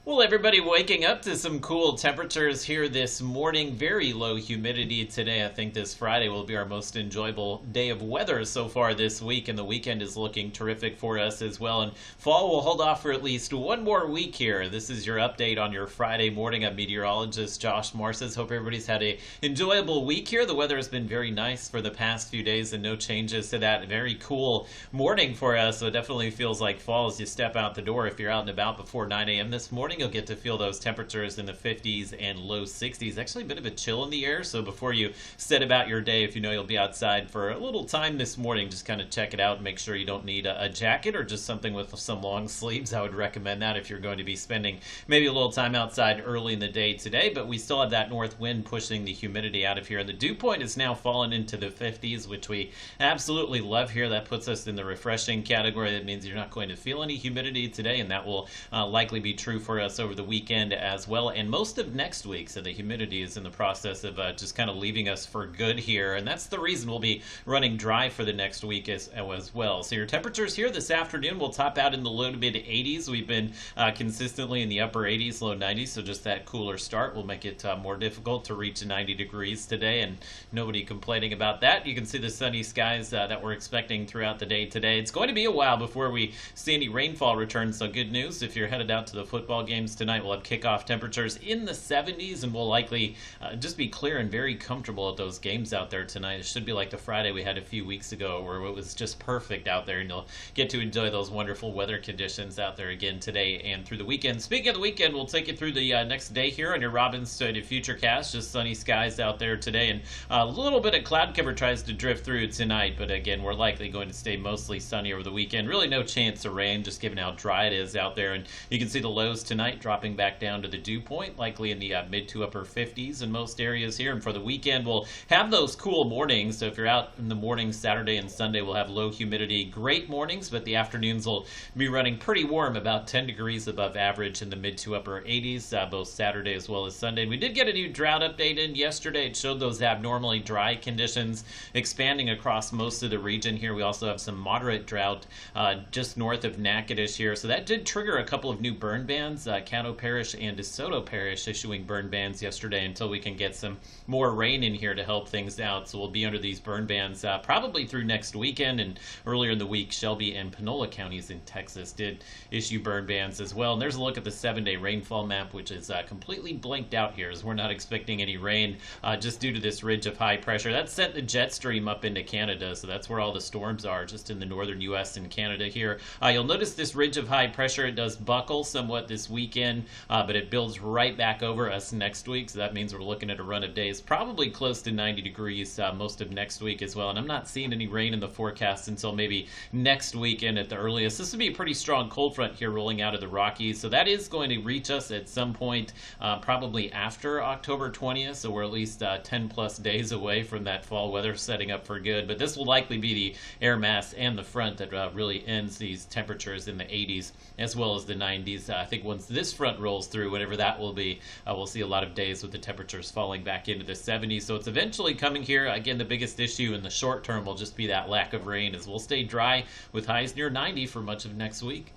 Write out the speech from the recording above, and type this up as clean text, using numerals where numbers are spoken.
Well, everybody waking up to some cool temperatures here this morning. Very low humidity today. I think this Friday will be our most enjoyable day of weather so far this week, and the weekend is looking terrific for us as well. And fall will hold off for at least one more week here. This is your update on your Friday morning. I'm meteorologist Josh Morses. Hope everybody's had a enjoyable week here. The weather has been very nice for the past few days and no changes to that. Very cool morning for us, so it definitely feels like fall as you step out the door. If you're out and about before 9 a.m. this morning, you'll get to feel those temperatures in the 50s and low 60s. Actually, a bit of a chill in the air, so before you set about your day, if you know you'll be outside for a little time this morning, just kind of check it out and make sure you don't need a jacket or just something with some long sleeves. I would recommend that if you're going to be spending maybe a little time outside early in the day today, but we still have that north wind pushing the humidity out of here, and the dew point is now fallen into the 50s, which we absolutely love here. That puts us in the refreshing category. That means you're not going to feel any humidity today, and that will likely be true for us over the weekend as well, and most of next week. So the humidity is in the process of just kind of leaving us for good here, and that's the reason we'll be running dry for the next week as well. So your temperatures here this afternoon will top out in the low to mid 80s. We've been consistently in the upper 80s, low 90s, so just that cooler start will make it more difficult to reach 90 degrees today, and nobody complaining about that. You can see the sunny skies that we're expecting throughout the day today. It's going to be a while before we see any rainfall return, so good news if you're headed out to the football games tonight. We'll have kickoff temperatures in the 70s, and we'll likely just be clear and very comfortable at those games out there tonight. It should be like the Friday we had a few weeks ago where it was just perfect out there, and you'll get to enjoy those wonderful weather conditions out there again today and through the weekend. Speaking of the weekend, we'll take you through the next day here on your Robbins to Futurecast. Just sunny skies out there today, and a little bit of cloud cover tries to drift through tonight, but again, we're likely going to stay mostly sunny over the weekend. Really no chance of rain, just given how dry it is out there, and you can see the lows tonight dropping back down to the dew point, likely in the mid to upper 50s in most areas here. And for the weekend, we'll have those cool mornings. So if you're out in the morning, Saturday and Sunday, we'll have low humidity, great mornings, but the afternoons will be running pretty warm, about 10 degrees above average in the mid to upper 80s, both Saturday as well as Sunday. And we did get a new drought update in yesterday. It showed those abnormally dry conditions expanding across most of the region here. We also have some moderate drought just north of Natchitoches here. So that did trigger a couple of new burn bans. Caddo Parish and DeSoto Parish issuing burn bans yesterday until we can get some more rain in here to help things out. So we'll be under these burn bans probably through next weekend. And earlier in the week, Shelby and Panola counties in Texas did issue burn bans as well. And there's a look at the 7-day rainfall map, which is completely blanked out here, as we're not expecting any rain just due to this ridge of high pressure. That sent the jet stream up into Canada, so that's where all the storms are, just in the northern U.S. and Canada here. You'll notice this ridge of high pressure, it does buckle somewhat this weekend, but it builds right back over us next week, so that means we're looking at a run of days probably close to 90 degrees most of next week as well. And I'm not seeing any rain in the forecast until maybe next weekend at the earliest. This would be a pretty strong cold front here rolling out of the Rockies, so that is going to reach us at some point probably after October 20th, so we're at least 10 plus days away from that fall weather setting up for good. But this will likely be the air mass and the front that really ends these temperatures in the 80s as well as the 90s. I think once this front rolls through, whatever that will be, we'll see a lot of days with the temperatures falling back into the 70s. So it's eventually coming here. Again, the biggest issue in the short term will just be that lack of rain, as we'll stay dry with highs near 90 for much of next week.